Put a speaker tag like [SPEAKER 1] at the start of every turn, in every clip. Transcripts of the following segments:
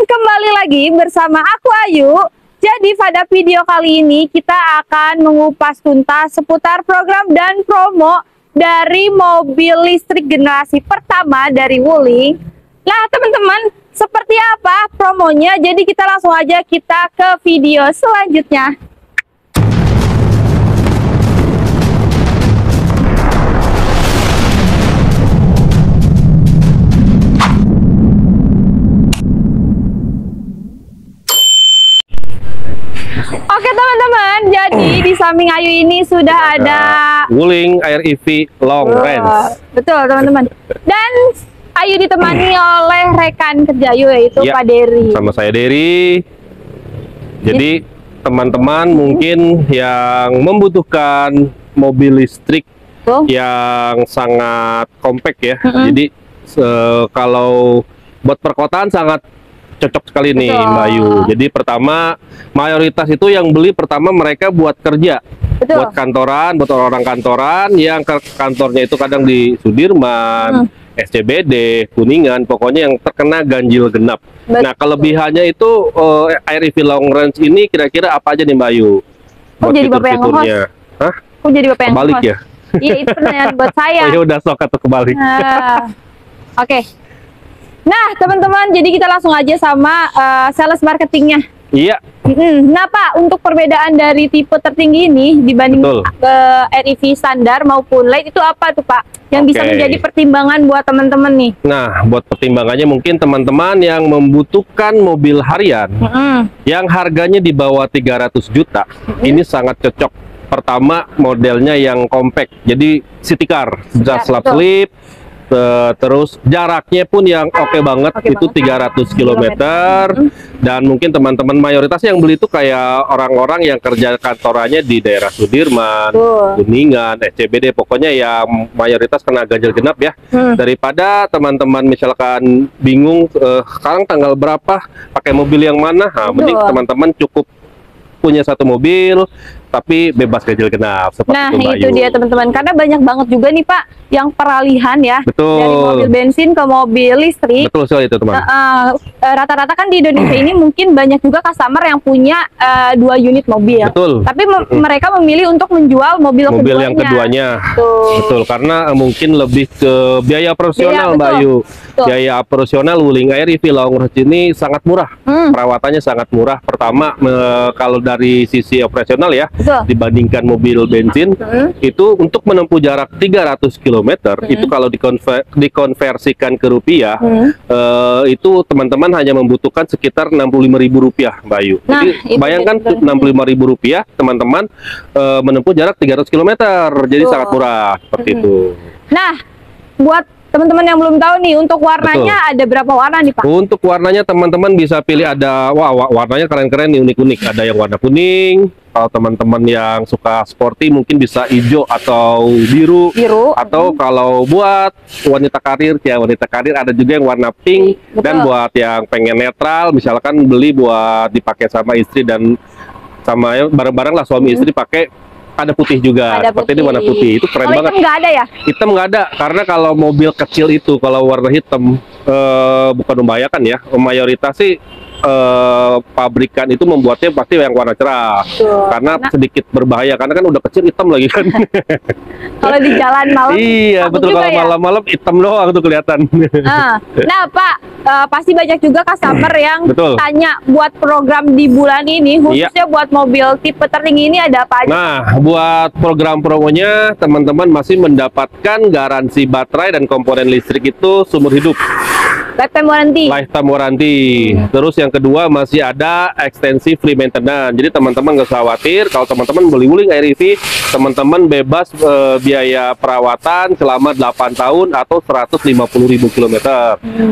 [SPEAKER 1] kembali lagi bersama aku Ayu. Jadi pada video kali ini kita akan mengupas tuntas seputar program dan promo dari mobil listrik generasi pertama dari Wuling. Nah teman-teman, seperti apa promonya? Jadi kita langsung aja kita ke video selanjutnya. Oke teman-teman, jadi di samping Ayu ini sudah ada
[SPEAKER 2] Wuling Air EV Long Range.
[SPEAKER 1] Betul teman-teman. Dan Ayu ditemani oleh rekan kerja Ayu, yaitu
[SPEAKER 2] Ya,
[SPEAKER 1] Pak Dery.
[SPEAKER 2] sama saya Dery. Jadi teman-teman mungkin yang membutuhkan mobil listrik
[SPEAKER 1] Tuh.
[SPEAKER 2] yang sangat compact ya. Jadi kalau buat perkotaan sangat cocok sekali nih
[SPEAKER 1] Betul.
[SPEAKER 2] Mbak Ayu. Jadi pertama mayoritas itu yang beli pertama mereka buat kerja.
[SPEAKER 1] Betul.
[SPEAKER 2] Buat kantoran, buat orang kantoran yang ke kantornya itu kadang di Sudirman, SCBD, Kuningan, pokoknya yang terkena ganjil genap.
[SPEAKER 1] Betul.
[SPEAKER 2] Nah, kelebihannya itu Air EV Long Range ini kira-kira apa aja nih Mbak Ayu?
[SPEAKER 1] Kok jadi Bapak yang
[SPEAKER 2] fitur-fiturnya? Hah?
[SPEAKER 1] Kok jadi Bapak yang
[SPEAKER 2] Kebalik
[SPEAKER 1] nge-host?
[SPEAKER 2] ya?
[SPEAKER 1] Iya, itu pertanyaan buat saya.
[SPEAKER 2] Oh, ya udah sok atau kebalik.
[SPEAKER 1] Oke. Nah teman-teman, jadi kita langsung aja sama sales marketingnya.
[SPEAKER 2] Iya,
[SPEAKER 1] Nah Pak, untuk perbedaan dari tipe tertinggi ini dibanding
[SPEAKER 2] Betul.
[SPEAKER 1] REV standar maupun light itu apa tuh Pak? Yang bisa
[SPEAKER 2] Oke.
[SPEAKER 1] menjadi pertimbangan buat teman-teman nih.
[SPEAKER 2] nah buat pertimbangannya mungkin teman-teman yang membutuhkan mobil harian yang harganya di bawah 300 juta, ini sangat cocok. Pertama, modelnya yang compact, jadi city car, just lap
[SPEAKER 1] betul.
[SPEAKER 2] slip. Terus jaraknya pun yang oke banget,
[SPEAKER 1] Oke
[SPEAKER 2] itu
[SPEAKER 1] banget.
[SPEAKER 2] 300 km. Dan mungkin teman-teman mayoritas yang beli itu kayak orang-orang yang kerja kantorannya di daerah Sudirman,
[SPEAKER 1] Betul.
[SPEAKER 2] Kuningan, SCBD, pokoknya yang mayoritas kena ganjil genap ya. Daripada teman-teman misalkan bingung sekarang tanggal berapa, pakai mobil yang mana, nah, mending
[SPEAKER 1] Betul.
[SPEAKER 2] teman-teman cukup punya satu mobil tapi bebas ganjil genap seperti
[SPEAKER 1] Nah
[SPEAKER 2] itu Mbak
[SPEAKER 1] itu
[SPEAKER 2] Ayu.
[SPEAKER 1] dia teman-teman, karena banyak banget juga nih Pak yang peralihan ya.
[SPEAKER 2] Betul.
[SPEAKER 1] Dari mobil bensin ke mobil listrik.
[SPEAKER 2] Betul sekali itu teman.
[SPEAKER 1] Rata-rata kan di Indonesia ini mungkin banyak juga customer yang punya 2 unit mobil.
[SPEAKER 2] Betul.
[SPEAKER 1] Tapi mereka memilih untuk menjual mobil
[SPEAKER 2] Mobil yang keduanya.
[SPEAKER 1] Betul.
[SPEAKER 2] Betul, karena mungkin lebih ke biaya operasional
[SPEAKER 1] Biaya,
[SPEAKER 2] Mbak
[SPEAKER 1] betul.
[SPEAKER 2] Ayu.
[SPEAKER 1] Betul.
[SPEAKER 2] Biaya operasional Wuling Air EV Long Range ini sangat murah. Perawatannya sangat murah. Pertama, kalau dari sisi operasional ya,
[SPEAKER 1] Betul.
[SPEAKER 2] dibandingkan mobil bensin, itu untuk menempuh jarak 300 km, itu kalau dikonversikan ke rupiah, itu teman-teman hanya membutuhkan sekitar Rp65.000 Mbak Ayu.
[SPEAKER 1] Nah,
[SPEAKER 2] Jadi
[SPEAKER 1] itu
[SPEAKER 2] bayangkan
[SPEAKER 1] dia juga.
[SPEAKER 2] Rp65.000 teman-teman menempuh jarak 300 km. Jadi
[SPEAKER 1] Betul.
[SPEAKER 2] sangat murah seperti itu.
[SPEAKER 1] Nah, buat teman-teman yang belum tahu nih, untuk warnanya ada berapa warna nih Pak?
[SPEAKER 2] Untuk warnanya teman-teman bisa pilih, ada warnanya keren-keren nih, unik-unik. Ada yang warna kuning, kalau teman-teman yang suka sporty mungkin bisa hijau atau biru. Atau kalau buat wanita karir ada juga yang warna pink.
[SPEAKER 1] Betul.
[SPEAKER 2] Dan buat yang pengen netral, misalkan beli buat dipakai sama istri dan sama bareng-bareng lah suami istri pakai, ada putih juga.
[SPEAKER 1] Ada
[SPEAKER 2] Seperti ini warna putih, itu keren
[SPEAKER 1] Kalau
[SPEAKER 2] banget.
[SPEAKER 1] hitam nggak ada ya?
[SPEAKER 2] Hitam nggak ada, karena kalau mobil kecil itu kalau warna hitam bukan membahayakan ya. Mayoritas sih pabrikan itu membuatnya pasti yang warna cerah. Karena sedikit berbahaya, karena kan udah kecil hitam lagi kan.
[SPEAKER 1] Kalau di jalan malam.
[SPEAKER 2] Iya
[SPEAKER 1] takut
[SPEAKER 2] betul,
[SPEAKER 1] juga
[SPEAKER 2] kalau
[SPEAKER 1] ya?
[SPEAKER 2] malam-malam hitam doang tuh kelihatan.
[SPEAKER 1] Nah Pak, pasti banyak juga customer yang
[SPEAKER 2] Betul.
[SPEAKER 1] tanya buat program di bulan ini, khususnya buat mobil tipe tertinggi ini ada apa aja?
[SPEAKER 2] Nah, buat program promonya teman-teman masih mendapatkan garansi baterai dan komponen listrik itu seumur hidup.
[SPEAKER 1] Lifetime warranty.
[SPEAKER 2] Lifetime warranty. Terus yang kedua masih ada ekstensi free maintenance. Jadi teman-teman nggak usah khawatir kalau teman-teman beli Wuling Air EV, teman-teman bebas biaya perawatan selama 8 tahun atau 150.000 km.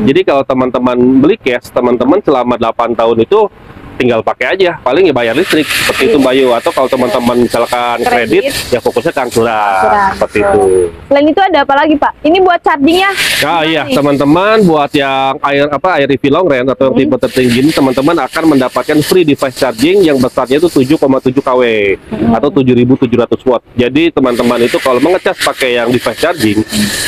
[SPEAKER 2] Jadi kalau teman-teman beli cash, teman-teman selama 8 tahun itu tinggal pakai aja, paling ya bayar listrik seperti itu Mbak Yu. Atau kalau teman-teman misalkan kredit ya fokusnya ke angsuran seperti itu.
[SPEAKER 1] Selain itu ada apa lagi Pak? Ini buat charging ya?
[SPEAKER 2] Nah iya teman-teman, buat yang air EV long range atau yang tipe tertinggi ini, teman-teman akan mendapatkan free device charging yang besarnya itu 7,7 kW atau 7.700 watt. Jadi teman-teman itu kalau mengecas pakai yang device charging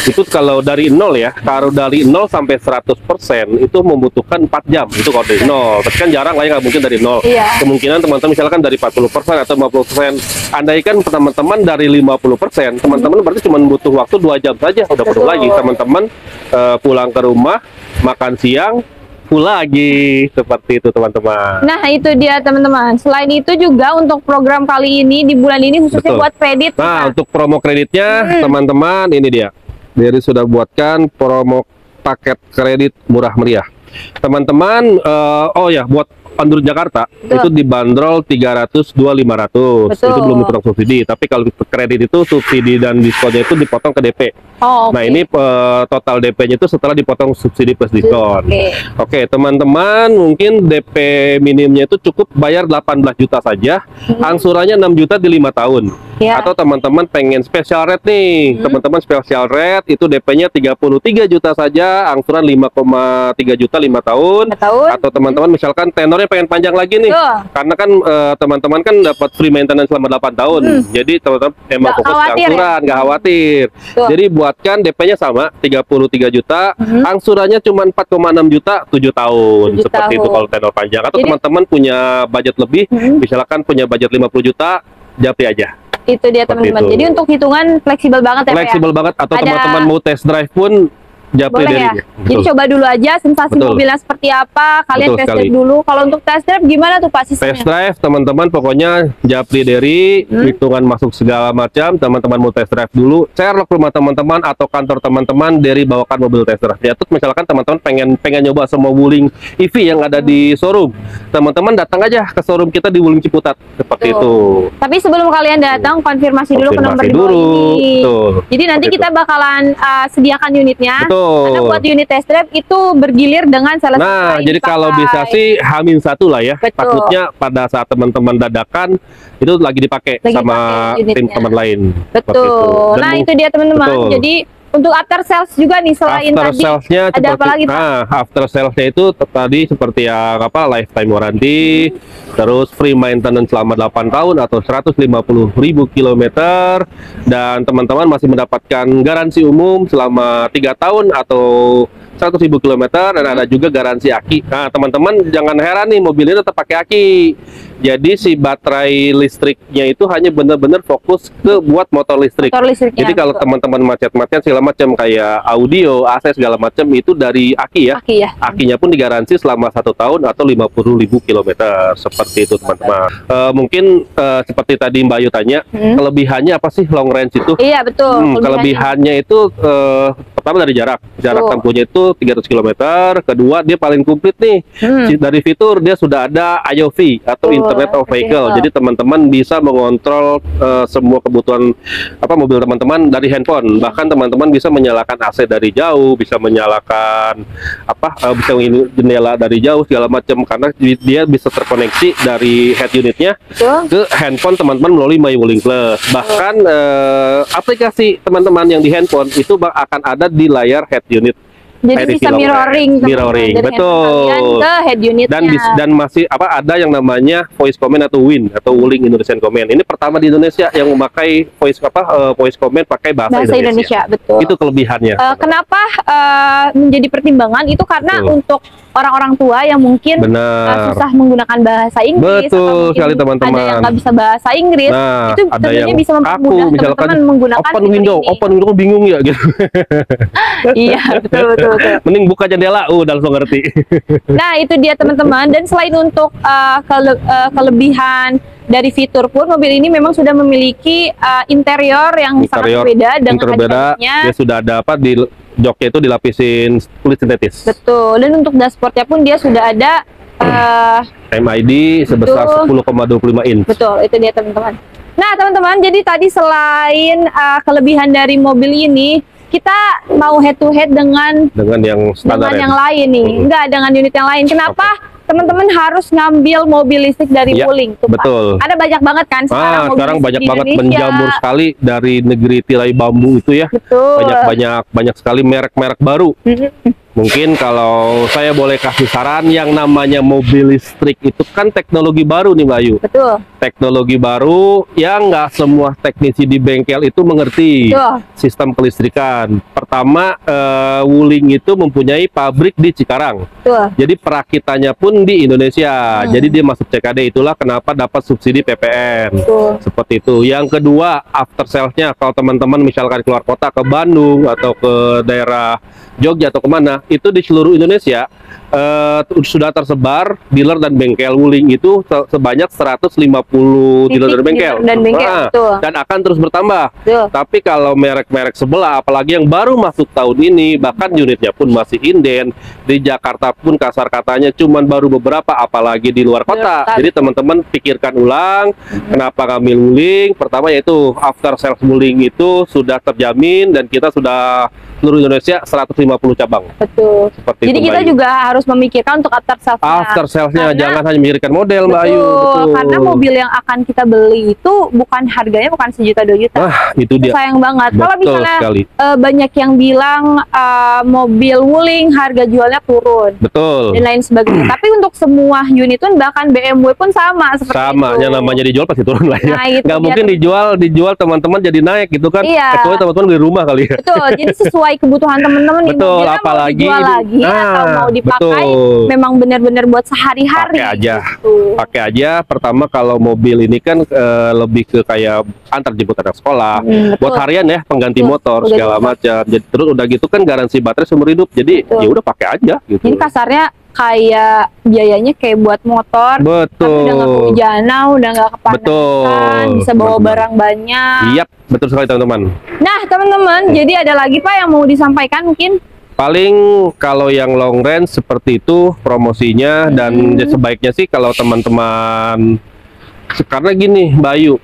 [SPEAKER 2] itu kalau dari 0 ya, taruh dari 0 sampai 100% itu membutuhkan 4 jam itu kalau dari 0. Tapi kan jarang lah ya, nggak mungkin dari 0. Kemungkinan teman-teman misalkan dari 40% atau 50%. Andaikan teman-teman dari 50%, teman-teman berarti cuma butuh waktu 2 jam saja, udah penuh lagi. Teman-teman pulang ke rumah, makan siang, full lagi, seperti itu teman-teman.
[SPEAKER 1] Nah itu dia teman-teman. Selain itu juga untuk program kali ini di bulan ini khususnya buat kredit.
[SPEAKER 2] Nah untuk promo kreditnya teman-teman ini dia. Dari sudah buatkan promo paket kredit murah meriah. Teman-teman, oh ya buat Android Jakarta itu dibanderol 302.500. Itu belum hitung subsidi. Tapi kalau kredit itu subsidi dan diskonnya itu dipotong ke DP. Nah ini total DP-nya itu setelah dipotong subsidi plus diskon. Oke, teman-teman mungkin DP minimumnya itu cukup bayar 18 juta saja. Angsurannya 6 juta di 5 tahun. Atau teman-teman pengen special rate nih, teman-teman special rate itu DP-nya 33 juta saja, angsuran 5,3 juta 5 tahun. Atau teman-teman misalkan tenornya pengen panjang lagi nih, karena kan teman-teman kan dapat free maintenance selama 8 tahun. Jadi teman-teman emang fokus ke angsuran, nggak khawatir. Jadi buatkan DP-nya sama 33 juta, angsurannya cuma 4,6 juta 7 tahun. Seperti itu kalau tenor panjang. Atau teman-teman punya budget lebih, misalkan punya budget 50 juta, japri aja.
[SPEAKER 1] Itu dia teman-teman. Jadi untuk hitungan fleksibel banget ya.
[SPEAKER 2] Fleksibel banget. Atau teman-teman mau test drive pun japri dari
[SPEAKER 1] ya? Jadi coba dulu aja sensasi mobilnya seperti apa, kalian test drive dulu. Kalau untuk test drive gimana tuh Pak sistemnya?
[SPEAKER 2] Test drive teman-teman pokoknya japri dari hitungan masuk segala macam, teman-teman mau test drive dulu, Sherlock rumah teman-teman atau kantor teman-teman dari bawakan mobil test drive. Ya terus misalkan teman-teman pengen nyoba semua Wuling EV yang ada di showroom, teman-teman datang aja ke showroom kita di Wuling Ciputat seperti itu.
[SPEAKER 1] Tapi sebelum kalian datang konfirmasi dulu ke nomor di bawah ini. Jadi nanti kita bakalan sediakan unitnya. Karena buat unit test drive itu bergilir dengan salah satu.
[SPEAKER 2] Nah, jadi kalau bisa sih H-1 lah ya. Takutnya pada saat teman-teman dadakan itu lagi dipakai sama tim teman lain.
[SPEAKER 1] Betul. Nah, itu dia teman-teman. Jadi untuk after sales juga nih selain tadi ada apa lagi Pak?
[SPEAKER 2] Nah, after salesnya itu tadi seperti yang lifetime warranty, terus free maintenance selama 8 tahun atau 150.000 km, dan teman-teman masih mendapatkan garansi umum selama 3 tahun atau 100.000 km, dan ada juga garansi aki. Nah teman-teman jangan heran nih, mobil ini tetap pakai aki. Jadi si baterai listriknya itu hanya benar-benar fokus ke buat motor listrik. Jadi kalau teman-teman macet-macet segala macam kayak audio, AC segala macam itu dari aki ya. Akinya pun digaransi selama 1 tahun atau 50.000 km. Seperti itu teman-teman. Mungkin seperti tadi Mbak Ayu tanya, kelebihannya apa sih long range itu?
[SPEAKER 1] Iya betul.
[SPEAKER 2] Kelebihannya itu pertama dari jarak tempuhnya itu 300 km. Kedua dia paling komplit nih. Dari fitur dia sudah ada IoV atau Internet of Vehicle. Jadi teman-teman bisa mengontrol semua kebutuhan mobil teman-teman dari handphone. Bahkan teman-teman bisa menyalakan AC dari jauh, bisa menyalakan bisa jendela dari jauh segala macam, karena dia bisa terkoneksi dari head unitnya ke handphone teman-teman melalui My Wuling Plus. Bahkan aplikasi teman-teman yang di handphone itu akan ada di layar head unit.
[SPEAKER 1] Jadi bisa mirroring
[SPEAKER 2] betul
[SPEAKER 1] ke head unitnya.
[SPEAKER 2] Dan masih ada yang namanya voice command atau WIN atau Wuling Indonesian Command. Ini pertama di Indonesia yang memakai voice command pakai bahasa Indonesia.
[SPEAKER 1] Betul.
[SPEAKER 2] Itu kelebihannya.
[SPEAKER 1] Kenapa menjadi pertimbangan itu karena untuk orang-orang tua yang mungkin susah menggunakan bahasa Inggris,
[SPEAKER 2] betul sekali teman-teman.
[SPEAKER 1] Ada yang nggak bisa bahasa Inggris, itu tentunya bisa mempermudah teman-teman menggunakan
[SPEAKER 2] open window bingung ya gitu.
[SPEAKER 1] Iya betul.
[SPEAKER 2] Mending buka jendela, udah langsung ngerti.
[SPEAKER 1] Nah itu dia teman-teman. Dan selain untuk kelebihan dari fitur pun, mobil ini memang sudah memiliki interior yang sangat berbeda dengan
[SPEAKER 2] dia sudah ada di joknya itu dilapisin kulit sintetis.
[SPEAKER 1] Betul. Dan untuk dashboardnya pun dia sudah ada
[SPEAKER 2] MID sebesar 10,25 inch.
[SPEAKER 1] Betul, itu dia teman-teman. Nah teman-teman, jadi tadi selain kelebihan dari mobil ini, kita mau head to head dengan
[SPEAKER 2] yang standar
[SPEAKER 1] yang lain nih, enggak dengan unit yang lain. Kenapa teman-teman harus ngambil mobil listrik dari
[SPEAKER 2] Ya,
[SPEAKER 1] Wuling tuh, Pak.
[SPEAKER 2] betul.
[SPEAKER 1] Ada banyak banget kan sekarang mobil
[SPEAKER 2] Sekarang
[SPEAKER 1] listrik
[SPEAKER 2] banyak
[SPEAKER 1] di
[SPEAKER 2] banget
[SPEAKER 1] Indonesia.
[SPEAKER 2] menjamur sekali dari negeri tirai bambu itu ya.
[SPEAKER 1] Betul.
[SPEAKER 2] Banyak sekali merek-merek baru. Mungkin kalau saya boleh kasih saran, yang namanya mobil listrik itu kan teknologi baru nih Mbak Ayu.
[SPEAKER 1] Betul.
[SPEAKER 2] Teknologi baru yang nggak semua teknisi di bengkel itu mengerti
[SPEAKER 1] Betul.
[SPEAKER 2] sistem kelistrikan. Pertama, Wuling itu mempunyai pabrik di Cikarang.
[SPEAKER 1] Betul.
[SPEAKER 2] Jadi perakitannya pun di Indonesia. Jadi dia masuk CKD, itulah kenapa dapat subsidi PPN.
[SPEAKER 1] Betul.
[SPEAKER 2] Seperti itu. Yang kedua, after sales-nya kalau teman-teman misalkan keluar kota ke Bandung atau ke daerah Jogja atau kemana, itu di seluruh Indonesia sudah tersebar dealer dan bengkel Wuling itu sebanyak 150 dealer dan bengkel. Dan akan terus bertambah.
[SPEAKER 1] Betul.
[SPEAKER 2] Tapi kalau merek-merek sebelah, apalagi yang baru masuk tahun ini, bahkan unitnya pun masih inden, di Jakarta pun kasar katanya cuman baru beberapa, apalagi di luar kota. Jadi teman-teman pikirkan ulang, kenapa ngambil Wuling. Pertama yaitu after sales Wuling itu sudah terjamin, dan kita sudah seluruh Indonesia 150 cabang.
[SPEAKER 1] Betul.
[SPEAKER 2] Seperti
[SPEAKER 1] jadi
[SPEAKER 2] itu,
[SPEAKER 1] kita
[SPEAKER 2] Mbak Ayu.
[SPEAKER 1] juga harus memikirkan untuk after sales-nya.
[SPEAKER 2] After sales-nya jangan hanya memikirkan model, Mbak Ayu.
[SPEAKER 1] Betul. Karena mobil yang akan kita beli itu bukan harganya bukan 1 juta 2 juta.
[SPEAKER 2] Itu dia.
[SPEAKER 1] Sayang banget. Kalau
[SPEAKER 2] Betul
[SPEAKER 1] misalnya
[SPEAKER 2] sekali.
[SPEAKER 1] banyak yang bilang mobil Wuling harga jualnya turun.
[SPEAKER 2] Betul.
[SPEAKER 1] Dan lain sebagainya. Tapi untuk semua unit pun, bahkan BMW pun sama seperti
[SPEAKER 2] Sama,
[SPEAKER 1] itu.
[SPEAKER 2] yang namanya dijual pasti turun lah ya.
[SPEAKER 1] Nah, itu
[SPEAKER 2] nggak
[SPEAKER 1] dia,
[SPEAKER 2] mungkin dijual teman-teman jadi naik gitu kan.
[SPEAKER 1] Iya.
[SPEAKER 2] Kecuali teman-teman beli rumah kali ya.
[SPEAKER 1] Betul. Jadi sesuai kebutuhan teman-teman nih,
[SPEAKER 2] Betul,
[SPEAKER 1] mobilnya
[SPEAKER 2] apalagi
[SPEAKER 1] mau dijual lagi atau mau dipakai,
[SPEAKER 2] betul.
[SPEAKER 1] memang benar-benar buat sehari-hari.
[SPEAKER 2] Pakai aja.
[SPEAKER 1] Gitu.
[SPEAKER 2] Pakai aja. Pertama kalau mobil ini kan lebih ke kayak antar jemput anak sekolah, buat harian ya, pengganti motor segala macam. Jadi terus udah gitu kan garansi baterai seumur hidup. Jadi ya udah pakai aja gitu.
[SPEAKER 1] Jadi kasarnya kayak biayanya kayak buat motor,
[SPEAKER 2] betul.
[SPEAKER 1] tapi udah nggak kehujanan, udah nggak kepanasan, bisa bawa barang banyak.
[SPEAKER 2] Iya, betul sekali teman-teman.
[SPEAKER 1] Nah teman-teman, jadi ada lagi Pak yang mau disampaikan mungkin?
[SPEAKER 2] Paling kalau yang long range seperti itu promosinya, dan sebaiknya sih kalau teman-teman, karena gini Mbak Ayu,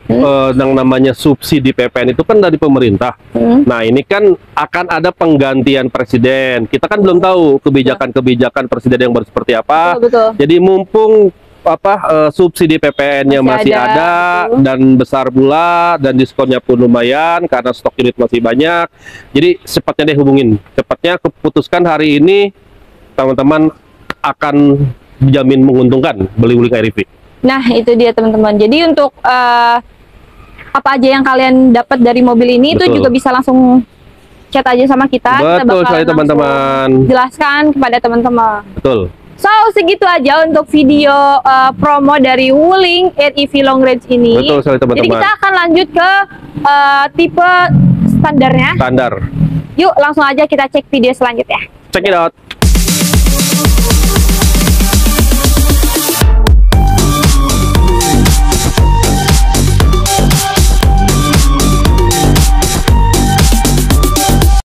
[SPEAKER 2] yang namanya subsidi PPN itu kan dari pemerintah. Nah ini kan akan ada penggantian presiden. Kita kan belum tahu kebijakan-kebijakan presiden yang baru seperti apa.
[SPEAKER 1] Betul.
[SPEAKER 2] Jadi mumpung subsidi PPN-nya masih ada dan besar pula, dan diskonnya pun lumayan karena stok unit masih banyak. Jadi cepatnya deh hubungin, cepatnya keputuskan hari ini, teman-teman akan dijamin menguntungkan beli Wuling Air-EV.
[SPEAKER 1] Nah itu dia teman-teman. Jadi untuk apa aja yang kalian dapat dari mobil ini, itu juga bisa langsung chat aja sama kita.
[SPEAKER 2] Betul sekali
[SPEAKER 1] kita
[SPEAKER 2] teman-teman.
[SPEAKER 1] Jelaskan kepada teman-teman.
[SPEAKER 2] Betul.
[SPEAKER 1] So segitu aja untuk video promo dari Wuling Air-EV Long Range ini.
[SPEAKER 2] Betul sekali teman-teman.
[SPEAKER 1] Jadi kita akan lanjut ke tipe standarnya.
[SPEAKER 2] Standar.
[SPEAKER 1] Yuk langsung aja kita cek video selanjutnya.
[SPEAKER 2] Check it out.